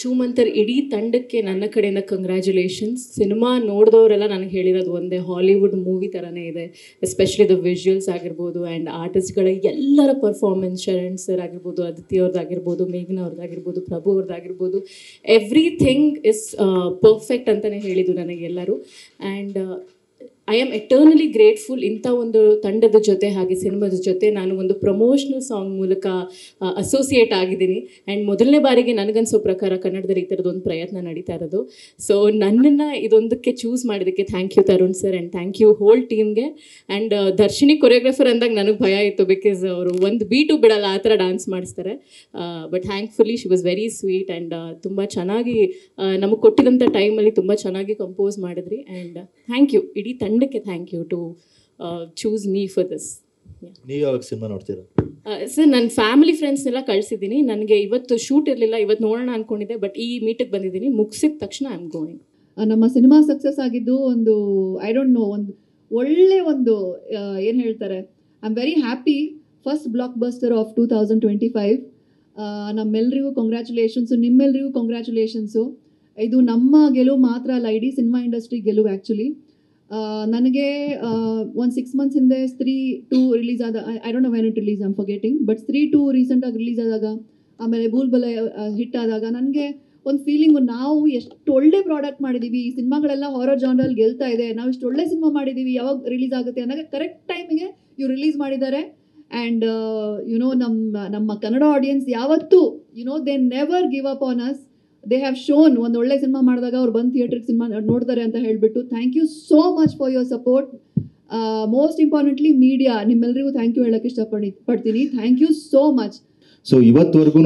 ಚೂಮಂತರ್ ಇಡೀ ತಂಡಕ್ಕೆ ನನ್ನ ಕಡೆಯಿಂದ ಕಂಗ್ರ್ಯಾಚುಲೇಷನ್ಸ್. ಸಿನಿಮಾ ನೋಡಿದವರೆಲ್ಲ ನನಗೆ ಹೇಳಿರೋದು ಒಂದೇ, ಹಾಲಿವುಡ್ ಮೂವಿ ಥರನೇ ಇದೆ. ಎಸ್ಪೆಷಲಿ ದ ವಿಜುವಲ್ಸ್ ಆಗಿರ್ಬೋದು ಆ್ಯಂಡ್ ಆರ್ಟಿಸ್ಟ್ಗಳ ಎಲ್ಲರ ಪರ್ಫಾರ್ಮೆನ್ಸ್, ಶರಣ್ ಸರ್ ಆಗಿರ್ಬೋದು, ಅದಿತಿ ಅವ್ರದ್ದಾಗಿರ್ಬೋದು, ಮೇಘನಾ ಅವ್ರದ್ದಾಗಿರ್ಬೋದು, ಪ್ರಭು ಅವ್ರದ್ದಾಗಿರ್ಬೋದು, ಎವ್ರಿಥಿಂಗ್ ಇಸ್ ಪರ್ಫೆಕ್ಟ್ ಅಂತಲೇ ಹೇಳಿದ್ದು ನನಗೆಲ್ಲರೂ. And I am eternally grateful ಇಂಥ ಒಂದು ತಂಡದ ಜೊತೆ ಹಾಗೆ ಸಿನಿಮಾದ ಜೊತೆ ನಾನು ಒಂದು ಪ್ರಮೋಷನಲ್ ಸಾಂಗ್ ಮೂಲಕ ಅಸೋಸಿಯೇಟ್ ಆಗಿದ್ದೀನಿ. ಆ್ಯಂಡ್ ಮೊದಲನೇ ಬಾರಿಗೆ ನನಗನ್ಸೋ ಪ್ರಕಾರ ಕನ್ನಡದಲ್ಲಿ ಈ ಥರದೊಂದು ಪ್ರಯತ್ನ ನಡೀತಾ ಇರೋದು. ಸೊ ನನ್ನನ್ನು ಇದೊಂದಕ್ಕೆ ಚೂಸ್ ಮಾಡಿದ್ದಕ್ಕೆ thank you Tarun sir and thank you whole ಟೀಮ್ಗೆ. ಆ್ಯಂಡ್ ದರ್ಶಿನಿ ಕೊರಿಯೋಗ್ರಾಫರ್ ಅಂದಾಗ ನನಗೆ ಭಯ ಇತ್ತು, ಬಿಕಾಸ್ ಅವರು ಒಂದು ಬೀಟು ಬಿಡಲ್ಲ, ಆ ಥರ ಡ್ಯಾನ್ಸ್ ಮಾಡಿಸ್ತಾರೆ. But thankfully she was very sweet and ತುಂಬ ಚೆನ್ನಾಗಿ ನಮಗೆ ಕೊಟ್ಟಿದ್ದಂಥ ಟೈಮಲ್ಲಿ ತುಂಬ ಚೆನ್ನಾಗಿ ಕಂಪೋಸ್ ಮಾಡಿದ್ರಿ. ಆ್ಯಂಡ್ ಥ್ಯಾಂಕ್ ಯು ಇಡೀ ತಂಡಕ್ಕೆ, thank you to choose me for this. ನೀವು ಯಾವಾಗ ಸಿನಿಮಾ ನೋಡ್ತೀರಾ? ಸರ್ ನನ್ನ ಫ್ಯಾಮಿಲಿ ಫ್ರೆಂಡ್ಸ್ನೆಲ್ಲ ಕಳಿಸಿದ್ದೀನಿ. ನನಗೆ ಇವತ್ತು ಶೂಟ್ ಇರಲಿಲ್ಲ, ಇವತ್ತು ನೋಡೋಣ ಅಂದ್ಕೊಂಡಿದ್ದೆ, ಬಟ್ ಈ ಮೀಟಿಗೆ ಬಂದಿದ್ದೀನಿ. ಮುಗಿಸಿದ ತಕ್ಷಣ ಐ ಆಮ್ ಗೋಯಿಂಗ್. ನಮ್ಮ ಸಿನಿಮಾ ಸಕ್ಸಸ್ ಆಗಿದ್ದು ಒಂದು ಐ ಡೋಂಟ್ ನೋ, ಒಂದು ಒಳ್ಳೆ ಒಂದು ಏನು ಹೇಳ್ತಾರೆ, I am very happy. First blockbuster of 2025. ನಮ್ಮೆಲ್ಲರಿಗೂ ಕಂಗ್ರ್ಯಾಚುಲೇಷನ್ಸು, ನಿಮ್ಮೆಲ್ಲರಿಗೂ ಕಂಗ್ರ್ಯಾಚುಲೇಷನ್ಸು. ಇದು ನಮ್ಮ ಗೆಲುವು ಮಾತ್ರ ಅಲ್ಲ, ಇಡೀ ಸಿನಿಮಾ ಇಂಡಸ್ಟ್ರಿ ಗೆಲುವು ಆ್ಯಕ್ಚುಲಿ. ನನಗೆ ಒಂದು 6 months ಹಿಂದೆ ಸ್ತ್ರೀ 2 ರಿಲೀಸ್ ಆದ, I don't know when it release, I am forgetting, but ಸ್ತ್ರೀ 2 ರೀಸೆಂಟಾಗಿ ರಿಲೀಸ್ ಆದಾಗ, ಆಮೇಲೆ ಬೂಲ್ಬಲ ಹಿಟ್ ಆದಾಗ ನನಗೆ ಒಂದು ಫೀಲಿಂಗು, ನಾವು ಎಷ್ಟು ಒಳ್ಳೆ ಪ್ರಾಡಕ್ಟ್ ಮಾಡಿದ್ದೀವಿ, ಈ ಸಿನಿಮಾಗಳೆಲ್ಲ ಹಾರರ್ ಜಾನರಲ್ಲಿ ಗೆಲ್ತಾ ಇದೆ, ನಾವು ಇಷ್ಟು ಒಳ್ಳೆ ಸಿನಿಮಾ ಮಾಡಿದ್ದೀವಿ, ಯಾವಾಗ ರಿಲೀಸ್ ಆಗುತ್ತೆ ಅನ್ನೋಕ್ಕೆ ಕರೆಕ್ಟ್ ಟೈಮಿಗೆ ಇವ್ರು ರಿಲೀಸ್ ಮಾಡಿದ್ದಾರೆ. ಆ್ಯಂಡ್ ಯುನೋ ನಮ್ಮ ಕನ್ನಡ ಆಡಿಯನ್ಸ್ ಯಾವತ್ತೂ they never give up on us. They have shown ಒಂದು ಒಳ್ಳೆ ಸಿನಿಮಾ ಮಾಡಿದಾಗ ಅವ್ರು ಬಂದು ಥಿಯೇಟ್ರಿಗೆ ಸಿನಿಮಾ ನೋಡ್ತಾರೆ ಅಂತ ಹೇಳಿಬಿಟ್ಟು. Thank you so much for your support. Most importantly media, ನಿಮ್ಮೆಲ್ಲರಿಗೂ ಥ್ಯಾಂಕ್ ಯು ಹೇಳೋಕ್ಕೆ ಇಷ್ಟಪಡ್ತೀನಿ. Thank you so much. So ಇವತ್ತುವರೆಗೂ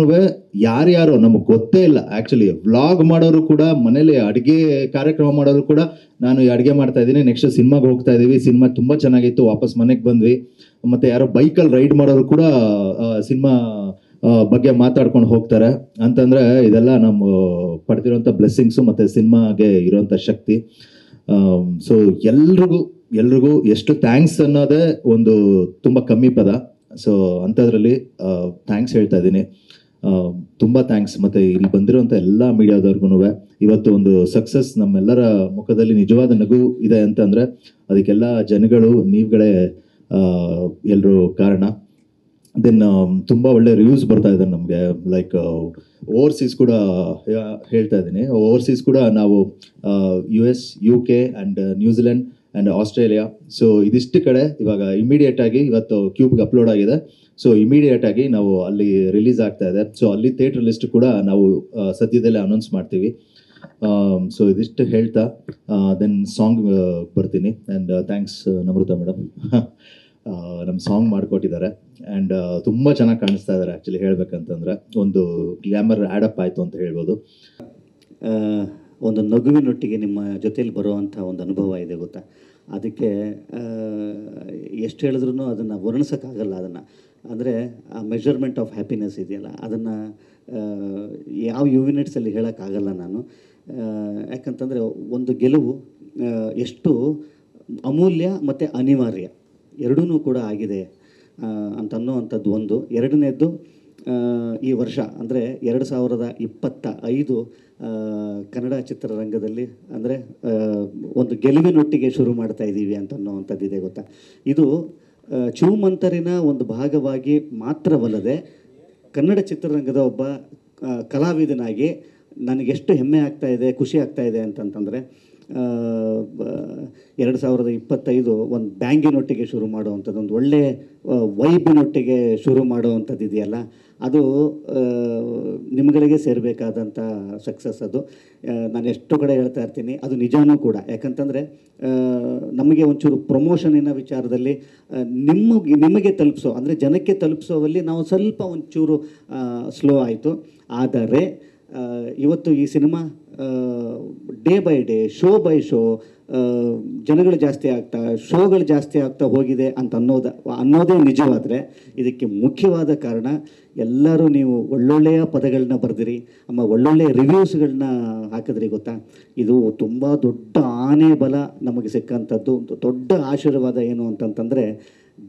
ಯಾರ್ಯಾರೋ ನಮಗೆ ಗೊತ್ತೇ ಇಲ್ಲ ಆ್ಯಕ್ಚುಲಿ. ವ್ಲಾಗ್ ಮಾಡೋರು ಕೂಡ, ಮನೇಲಿ ಅಡುಗೆ ಕಾರ್ಯಕ್ರಮ ಮಾಡೋರು ಕೂಡ, ನಾನು ಈ ಅಡುಗೆ ಮಾಡ್ತಾ ಇದ್ದೀನಿ, ನೆಕ್ಸ್ಟ್ ಸಿನಿಮಾಗೆ ಹೋಗ್ತಾ ಇದ್ದೀವಿ, ಸಿನಿಮಾ ತುಂಬ ಚೆನ್ನಾಗಿತ್ತು, ವಾಪಸ್ ಮನೆಗೆ ಬಂದ್ವಿ. ಮತ್ತು ಯಾರೋ ಬೈಕಲ್ಲಿ ರೈಡ್ ಮಾಡೋರು ಕೂಡ ಸಿನಿಮಾ ಬಗ್ಗೆ ಮಾತಾಡ್ಕೊಂಡು ಹೋಗ್ತಾರೆ ಅಂತಂದರೆ, ಇದೆಲ್ಲ ನಮ್ಮ ಪಡೆದಿರೋಂಥ ಬ್ಲೆಸ್ಸಿಂಗ್ಸು ಮತ್ತು ಸಿನಿಮಾಗೆ ಇರೋಂಥ ಶಕ್ತಿ. ಸೊ ಎಲ್ರಿಗೂ ಎಷ್ಟು ಥ್ಯಾಂಕ್ಸ್ ಅನ್ನೋದೇ ಒಂದು ತುಂಬ ಕಮ್ಮಿ ಪದ. ಸೊ ಅಂಥದ್ರಲ್ಲಿ ಥ್ಯಾಂಕ್ಸ್ ಹೇಳ್ತಾ ಇದ್ದೀನಿ, ತುಂಬ ಥ್ಯಾಂಕ್ಸ್. ಮತ್ತು ಇಲ್ಲಿ ಬಂದಿರೋಂಥ ಎಲ್ಲ ಮೀಡಿಯಾದವ್ರಿಗೂ ಇವತ್ತು ಒಂದು ಸಕ್ಸಸ್ ನಮ್ಮೆಲ್ಲರ ಮುಖದಲ್ಲಿ ನಿಜವಾದ ನಗು ಇದೆ ಅಂತಂದರೆ ಅದಕ್ಕೆಲ್ಲ ಜನಗಳು, ನೀವುಗಳೇ ಎಲ್ಲರೂ ಕಾರಣ. ದೆನ್ ತುಂಬ ಒಳ್ಳೆ ರಿವ್ಯೂಸ್ ಬರ್ತಾ ಇದೆ ನಮಗೆ. ಲೈಕ್ ಓವರ್ಸೀಸ್ ಕೂಡ ಹೇಳ್ತಾ ಇದ್ದೀನಿ, ಓವರ್ಸೀಸ್ ಕೂಡ ನಾವು US, UK and New Zealand and Australia, so ಇದಿಷ್ಟು ಕಡೆ ಇವಾಗ ಇಮಿಡಿಯೇಟಾಗಿ ಇವತ್ತು ಕ್ಯೂಬ್ಗೆ ಅಪ್ಲೋಡ್ ಆಗಿದೆ. ಸೊ ಇಮಿಡಿಯೇಟಾಗಿ ನಾವು ಅಲ್ಲಿ ರಿಲೀಸ್ ಆಗ್ತಾ ಇದೆ. ಸೊ ಅಲ್ಲಿ ಥಿಯೇಟ್ರ್ ಲಿಸ್ಟ್ ಕೂಡ ನಾವು ಸದ್ಯದಲ್ಲೇ ಅನೌನ್ಸ್ ಮಾಡ್ತೀವಿ. ಸೊ ಇದಿಷ್ಟು ಹೇಳ್ತಾ ದೆನ್ ಸಾಂಗ್ ಬರ್ತೀನಿ. ಆ್ಯಂಡ್ ಥ್ಯಾಂಕ್ಸ್ ನಮ್ರತ ಮೇಡಮ್, ನಮ್ಮ ಸಾಂಗ್ ಮಾಡಿಕೊಟ್ಟಿದ್ದಾರೆ. ಆ್ಯಂಡ್ ತುಂಬ ಚೆನ್ನಾಗಿ ಕಾಣಿಸ್ತಾ ಇದ್ದಾರೆ ಆ್ಯಕ್ಚುಲಿ. ಹೇಳ್ಬೇಕಂತಂದರೆ ಒಂದು ಗ್ಲ್ಯಾಮರ್ ಆ್ಯಡಪ್ ಆಯಿತು ಅಂತ ಹೇಳ್ಬೋದು. ಒಂದು ನಗುವಿನೊಟ್ಟಿಗೆ ನಿಮ್ಮ ಜೊತೇಲಿ ಬರುವಂಥ ಒಂದು ಅನುಭವ ಇದೆ ಗೊತ್ತಾ. ಅದಕ್ಕೆ ಎಷ್ಟು ಹೇಳಿದ್ರೂ ಅದನ್ನು ವರ್ಣಿಸೋಕ್ಕಾಗಲ್ಲ. ಅದನ್ನು ಅಂದರೆ ಆ ಮೆಜರ್ಮೆಂಟ್ ಆಫ್ ಹ್ಯಾಪಿನೆಸ್ ಇದೆಯಲ್ಲ, ಅದನ್ನು ಯಾವ ಯೂನಿಟ್ಸಲ್ಲಿ ಹೇಳೋಕ್ಕಾಗಲ್ಲ ನಾನು. ಯಾಕಂತಂದರೆ ಒಂದು ಗೆಲುವು ಎಷ್ಟು ಅಮೂಲ್ಯ ಮತ್ತು ಅನಿವಾರ್ಯ ಎರಡೂ ಕೂಡ ಆಗಿದೆ ಅಂತನ್ನುವಂಥದ್ದು ಒಂದು. ಎರಡನೇದ್ದು, ಈ ವರ್ಷ ಅಂದರೆ 2025 ಕನ್ನಡ ಚಿತ್ರರಂಗದಲ್ಲಿ ಅಂದರೆ ಒಂದು ಗೆಲುವಿನೊಟ್ಟಿಗೆ ಶುರು ಮಾಡ್ತಾ ಇದ್ದೀವಿ ಅಂತನ್ನುವಂಥದ್ದಿದೆ ಗೊತ್ತಾ. ಇದು ಚೂಮಂತರಿನ ಒಂದು ಭಾಗವಾಗಿ ಮಾತ್ರವಲ್ಲದೆ ಕನ್ನಡ ಚಿತ್ರರಂಗದ ಒಬ್ಬ ಕಲಾವಿದನಾಗಿ ನನಗೆಷ್ಟು ಹೆಮ್ಮೆ ಆಗ್ತಾಯಿದೆ, ಖುಷಿ ಆಗ್ತಾಯಿದೆ ಅಂತಂತಂದರೆ 2025 ಒಂದು ಬ್ಯಾಂಗಿನೊಟ್ಟಿಗೆ ಶುರು ಮಾಡುವಂಥದ್ದು, ಒಂದು ಒಳ್ಳೆಯ ವೈಬಿನೊಟ್ಟಿಗೆ ಶುರು ಮಾಡುವಂಥದ್ದು ಇದೆಯಲ್ಲ, ಅದು ನಿಮ್ಗಳಿಗೆ ಸೇರಬೇಕಾದಂಥ ಸಕ್ಸಸ್. ಅದು ನಾನು ಎಷ್ಟೋ ಕಡೆ ಹೇಳ್ತಾ ಇರ್ತೀನಿ, ಅದು ನಿಜವೂ ಕೂಡ. ಯಾಕಂತಂದರೆ ನಮಗೆ ಒಂಚೂರು ಪ್ರಮೋಷನಿನ ವಿಚಾರದಲ್ಲಿ ನಿಮಗೆ ತಲುಪಿಸೋ ಅಂದರೆ ಜನಕ್ಕೆ ತಲುಪಿಸೋವಲ್ಲಿ ನಾವು ಸ್ವಲ್ಪ ಒಂಚೂರು ಸ್ಲೋ ಆಯಿತು. ಆದರೆ ಇವತ್ತು ಈ cinema day by day, show by show ಜನಗಳು ಜಾಸ್ತಿ ಆಗ್ತಾ, ಶೋಗಳು ಜಾಸ್ತಿ ಆಗ್ತಾ ಹೋಗಿದೆ ಅನ್ನೋದೇ ನಿಜವಾದರೆ ಇದಕ್ಕೆ ಮುಖ್ಯವಾದ ಕಾರಣ ಎಲ್ಲರೂ ನೀವು ಒಳ್ಳೊಳ್ಳೆಯ ಪದಗಳನ್ನ ಬರೆದಿರಿ, ಒಳ್ಳೊಳ್ಳೆಯ ರಿವ್ಯೂಸ್ಗಳನ್ನ ಹಾಕಿದ್ರಿ ಗೊತ್ತಾ. ಇದು ತುಂಬ ದೊಡ್ಡ ಆನೆ ಬಲ ನಮಗೆ ಸಿಕ್ಕಂಥದ್ದು. ದೊಡ್ಡ ಆಶೀರ್ವಾದ ಏನು ಅಂತಂತಂದರೆ,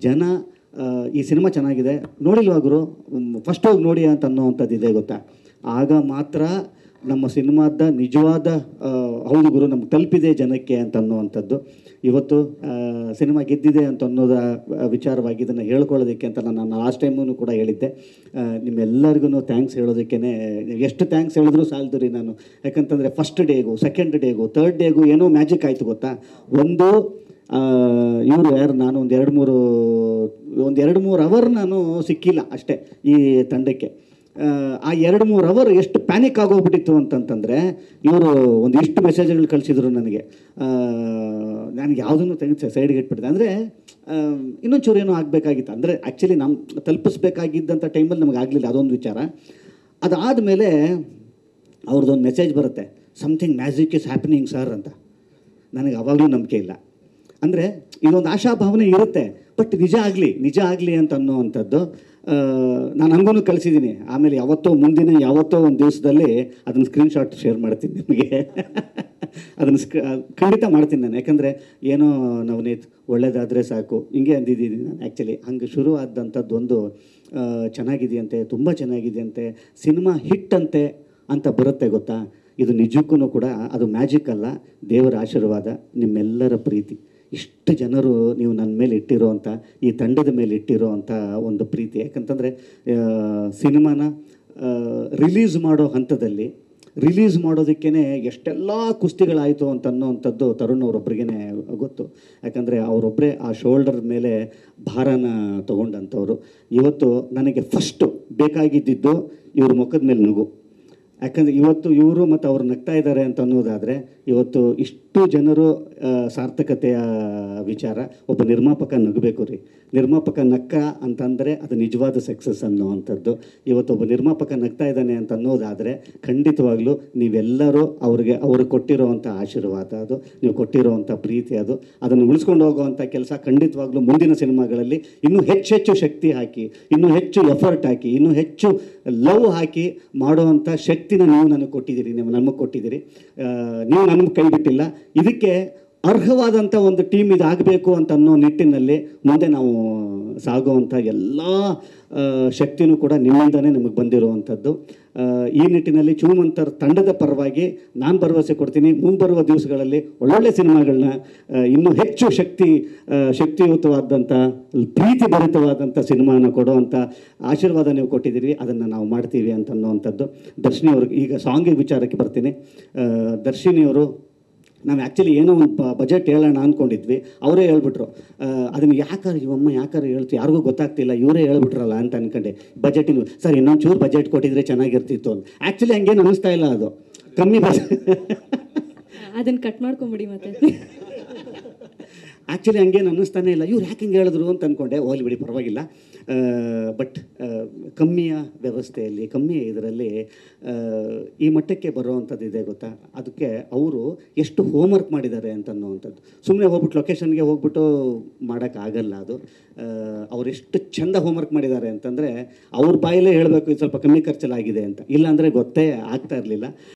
ಜನ ಈ ಸಿನಿಮಾ ಚೆನ್ನಾಗಿದೆ ನೋಡಿಲ್ವಾಗರು ಫಸ್ಟ್ ಹೋಗಿ ನೋಡಿ ಅಂತ ಅನ್ನೋವಂಥದ್ದು ಇದೆ ಗೊತ್ತಾ. ಆಗ ಮಾತ್ರ ನಮ್ಮ ಸಿನಿಮಾದ ನಿಜವಾದ ಹೌದು ಗುರು ನಮ್ಗೆ ತಲುಪಿದೆ ಜನಕ್ಕೆ ಅಂತ ಅನ್ನುವಂಥದ್ದು. ಇವತ್ತು ಸಿನಿಮಾ ಗೆದ್ದಿದೆ ಅಂತ ಅನ್ನೋದ ವಿಚಾರವಾಗಿ ಇದನ್ನು ಹೇಳ್ಕೊಳ್ಳೋದಕ್ಕೆ ಅಂತ ನಾನು ಲಾಸ್ಟ್ ಟೈಮೂ ಕೂಡ ಹೇಳಿದ್ದೆ. ನಿಮ್ಮೆಲ್ಲರಿಗೂ ಥ್ಯಾಂಕ್ಸ್ ಹೇಳೋದಕ್ಕೇ ಎಷ್ಟು ಥ್ಯಾಂಕ್ಸ್ ಹೇಳಿದ್ರು ಸಾಲದು ರೀ ನಾನು. ಯಾಕಂತಂದರೆ ಫಸ್ಟ್ ಡೇಗೂ, ಸೆಕೆಂಡ್ ಡೇಗೂ, ಥರ್ಡ್ ಡೇಗೂ ಏನೋ ಮ್ಯಾಜಿಕ್ ಆಯಿತು ಗೊತ್ತಾ. ಒಂದು ಇವರು ಯಾರು, ನಾನು ಒಂದು ಎರಡು ಮೂರು ಅವರ್ ನಾನು ಸಿಕ್ಕಿಲ್ಲ ಅಷ್ಟೇ ಈ ತಂಡಕ್ಕೆ. ಆ 2-3 ಅವರ್ ಎಷ್ಟು ಪ್ಯಾನಿಕ್ ಆಗೋಗ್ಬಿಟ್ಟಿತ್ತು ಅಂತಂತಂದರೆ, ಇವರು ಒಂದಿಷ್ಟು ಮೆಸೇಜ್ಗಳು ಕಳಿಸಿದ್ರು ನನಗೆ. ನನಗೆ ಯಾವುದನ್ನು ತೆಗೆದು ಸೈಡ್ಗೆ ಇಟ್ಬಿಟ್ಟಿದೆ. ಅಂದರೆ ಇನ್ನೊಂಚೂರು ಏನೋ ಆಗಬೇಕಾಗಿತ್ತು. ಅಂದರೆ ಆ್ಯಕ್ಚುಲಿ ನಮ್ಮ ತಲುಪಿಸ್ಬೇಕಾಗಿದ್ದಂಥ ಟೈಮಲ್ಲಿ ನಮಗೆ ಆಗಲಿಲ್ಲ, ಅದೊಂದು ವಿಚಾರ. ಅದಾದಮೇಲೆ ಅವ್ರದ್ದೊಂದು ಮೆಸೇಜ್ ಬರುತ್ತೆ, something magic is happening sir ಅಂತ. ನನಗೆ ಆವಾಗಲೂ ನಂಬಿಕೆ ಇಲ್ಲ. ಅಂದರೆ ಇದೊಂದು ಆಶಾಭಾವನೆ ಇರುತ್ತೆ, ಬಟ್ ನಿಜ ಆಗಲಿ ಅಂತ ಅನ್ನೋವಂಥದ್ದು. ನಾನು ಹಂಗೂ ಕಳಿಸಿದ್ದೀನಿ. ಆಮೇಲೆ ಯಾವತ್ತೋ ಒಂದು ದಿವಸದಲ್ಲಿ ಅದನ್ನು ಸ್ಕ್ರೀನ್ಶಾಟ್ ಶೇರ್ ಮಾಡ್ತೀನಿ ನಿಮಗೆ. ಅದನ್ನು ಖಂಡಿತ ಮಾಡ್ತೀನಿ ನಾನು. ಯಾಕಂದರೆ ಏನೋ ನವನೀತ್ ಒಳ್ಳೇದಾದರೆ ಸಾಕು ಹಿಂಗೆ ಅಂದಿದ್ದೀನಿ ನಾನು. ಆ್ಯಕ್ಚುಲಿ ಹಂಗೆ ಶುರು ಆದಂಥದ್ದೊಂದು ಚೆನ್ನಾಗಿದೆಯಂತೆ, ತುಂಬ ಚೆನ್ನಾಗಿದೆಯಂತೆ, ಸಿನಿಮಾ ಹಿಟ್ ಅಂತ ಬರುತ್ತೆ ಗೊತ್ತಾ. ಇದು ನಿಜಕ್ಕೂ ಕೂಡ ಅದು ಮ್ಯಾಜಿಕ್ ಅಲ್ಲ, ದೇವರ ಆಶೀರ್ವಾದ, ನಿಮ್ಮೆಲ್ಲರ ಪ್ರೀತಿ. ಇಷ್ಟು ಜನರು ನೀವು ನನ್ನ ಮೇಲೆ ಇಟ್ಟಿರೋ ಅಂಥ, ಈ ತಂಡದ ಮೇಲೆ ಇಟ್ಟಿರೋ ಅಂಥ ಒಂದು ಪ್ರೀತಿ. ಯಾಕಂತಂದರೆ ಸಿನಿಮಾನ ರಿಲೀಸ್ ಮಾಡೋ ಹಂತದಲ್ಲಿ ರಿಲೀಸ್ ಮಾಡೋದಕ್ಕೇ ಎಷ್ಟೆಲ್ಲ ಕುಸ್ತಿಗಳಾಯಿತು ಅಂತ ಅನ್ನೋವಂಥದ್ದು ತರುಣ್ ಅವರೊಬ್ಬರಿಗೇ ಗೊತ್ತು. ಯಾಕಂದರೆ ಅವರೊಬ್ಬರೇ ಆ ಶೋಲ್ಡರ್ ಮೇಲೆ ಭಾರನ ತೊಗೊಂಡಂಥವ್ರು. ಇವತ್ತು ನನಗೆ ಫಸ್ಟು ಬೇಕಾಗಿದ್ದಿದ್ದು ಇವ್ರ ಮುಖದ ಮೇಲೆ ನಗು. ಯಾಕಂದರೆ ಇವತ್ತು ಇವರು ಮತ್ತು ಅವ್ರು ನಗ್ತಾ ಇದ್ದಾರೆ ಅಂತ ಅನ್ನೋದಾದರೆ ಇವತ್ತು ಇಷ್ಟು ಜನರು ಸಾರ್ಥಕತೆಯ ವಿಚಾರ. ಒಬ್ಬ ನಿರ್ಮಾಪಕ ನಗಬೇಕು ರೀ. ನಿರ್ಮಾಪಕ ನಕ್ಕ ಅಂತಂದರೆ ಅದು ನಿಜವಾದ ಸಕ್ಸಸ್ ಅನ್ನೋವಂಥದ್ದು. ಇವತ್ತು ಒಬ್ಬ ನಿರ್ಮಾಪಕ ನಗ್ತಾ ಇದ್ದಾನೆ ಅಂತ ಅನ್ನೋದಾದರೆ ಖಂಡಿತವಾಗ್ಲೂ ನೀವೆಲ್ಲರೂ ಅವ್ರಿಗೆ ಕೊಟ್ಟಿರೋವಂಥ ಆಶೀರ್ವಾದ ಅದು, ನೀವು ಕೊಟ್ಟಿರೋವಂಥ ಪ್ರೀತಿ ಅದು. ಅದನ್ನು ಉಳಿಸ್ಕೊಂಡು ಹೋಗುವಂಥ ಕೆಲಸ ಖಂಡಿತವಾಗ್ಲೂ ಮುಂದಿನ ಸಿನಿಮಾಗಳಲ್ಲಿ ಇನ್ನೂ ಹೆಚ್ಚು ಶಕ್ತಿ ಹಾಕಿ, ಇನ್ನೂ ಹೆಚ್ಚು ಎಫರ್ಟ್ ಹಾಕಿ, ಇನ್ನೂ ಹೆಚ್ಚು ಲವ್ ಹಾಕಿ ಮಾಡುವಂಥ ಶಕ್ತಿನ ನೀವು ನನಗೆ ಕೊಟ್ಟಿದ್ದೀರಿ, ನೀವು ನಮಗೆ ಕೊಟ್ಟಿದ್ದೀರಿ. ನೀವು ನನಗೆ ಕೈ ಬಿಟ್ಟಿಲ್ಲ. ಇದಕ್ಕೆ ಅರ್ಹವಾದಂಥ ಒಂದು ಟೀಮ್ ಇದಾಗಬೇಕು ಅಂತ ಅನ್ನೋ ನಿಟ್ಟಿನಲ್ಲಿ ಮುಂದೆ ನಾವು ಸಾಗುವಂಥ ಎಲ್ಲ ಶಕ್ತಿನೂ ಕೂಡ ನಿಮ್ಮಿಂದನೇ ನಮಗೆ ಬಂದಿರುವಂಥದ್ದು. ಈ ನಿಟ್ಟಿನಲ್ಲಿ ಚೂಮಂತರ್ ತಂಡದ ಪರವಾಗಿ ನಾನು ಭರವಸೆ ಕೊಡ್ತೀನಿ, ಮುಂಬರುವ ದಿವಸಗಳಲ್ಲಿ ಒಳ್ಳೊಳ್ಳೆ ಸಿನಿಮಾಗಳನ್ನ ಇನ್ನೂ ಹೆಚ್ಚು ಶಕ್ತಿಯುತವಾದಂಥ ಪ್ರೀತಿ ಭರಿತವಾದಂಥ ಸಿನಿಮಾನ ಕೊಡುವಂಥ ಆಶೀರ್ವಾದ ನೀವು ಕೊಟ್ಟಿದ್ದೀರಿ. ಅದನ್ನು ನಾವು ಮಾಡ್ತೀವಿ ಅಂತ ಅನ್ನೋವಂಥದ್ದು. ದರ್ಶಿನಿ ಅವ್ರಿಗೆ ಈಗ ಸಾಂಗಿಗೆ ವಿಚಾರಕ್ಕೆ ಬರ್ತೀನಿ. ದರ್ಶಿನಿಯವರು ನಾವು ಆ್ಯಕ್ಚುಲಿ ಏನೋ ಒಂದು ಬಜೆಟ್ ಹೇಳೋಣ ಅಂದ್ಕೊಂಡಿದ್ವಿ. ಅವರೇ ಹೇಳ್ಬಿಟ್ರು, ಅದನ್ನು ಯಾಕಾರು ಹೇಳ್ತು, ಯಾರಿಗೂ ಗೊತ್ತಾಗ್ತಿಲ್ಲ, ಇವರೇ ಹೇಳ್ಬಿಟ್ರಲ್ಲ ಅಂತ ಅಂದ್ಕೊಂಡೆ. ಬಜೆಟಿನ ಸರ್ ಇನ್ನೊಂಚೂರು ಬಜೆಟ್ ಕೊಟ್ಟಿದ್ರೆ ಚೆನ್ನಾಗಿರ್ತಿತ್ತು ಅಂತ. ಆ್ಯಕ್ಚುಲಿ ಹಂಗೇನು ಅನ್ನಿಸ್ತಾ ಇಲ್ಲ, ಅದು ಕಮ್ಮಿ ಅದನ್ನು ಕಟ್ ಮಾಡ್ಕೊಂಬಿಡಿ ಮತ್ತೆ. ಆ್ಯಕ್ಚುಲಿ ಹಂಗೇನು ಅನ್ನಿಸ್ತಾನೆ ಇಲ್ಲ, ಇವ್ರು ಯಾಕೆ ಹಿಂಗೆ ಹೇಳಿದ್ರು ಅಂತ ಅಂದ್ಕೊಂಡೆ. ಹೋಗ್ಲಿ ಬಿಡಿ, ಪರವಾಗಿಲ್ಲ. ಬಟ್ ಕಮ್ಮಿಯ ವ್ಯವಸ್ಥೆಯಲ್ಲಿ, ಕಮ್ಮಿಯ ಇದರಲ್ಲಿ ಈ ಮಟ್ಟಕ್ಕೆ ಬರೋವಂಥದ್ದು ಇದೆ ಗೊತ್ತಾ. ಅದಕ್ಕೆ ಅವರು ಎಷ್ಟು ಹೋಮ್ವರ್ಕ್ ಮಾಡಿದ್ದಾರೆ ಅಂತ ಅನ್ನೋವಂಥದ್ದು. ಸುಮ್ಮನೆ ಹೋಗ್ಬಿಟ್ಟು ಲೊಕೇಶನ್ಗೆ ಹೋಗ್ಬಿಟ್ಟು ಮಾಡೋಕ್ಕಾಗಲ್ಲ ಅದು. ಅವರೆಷ್ಟು ಚೆಂದ ಹೋಮ್ವರ್ಕ್ ಮಾಡಿದ್ದಾರೆ ಅಂತಂದರೆ ಅವ್ರ ಬಾಯಲ್ಲೇ ಹೇಳಬೇಕು ಇದು ಸ್ವಲ್ಪ ಕಮ್ಮಿ ಖರ್ಚಲ್ಲಾಗಿದೆ ಅಂತ. ಇಲ್ಲಾಂದರೆ ಗೊತ್ತೇ ಆಗ್ತಾ ಇರಲಿಲ್ಲ.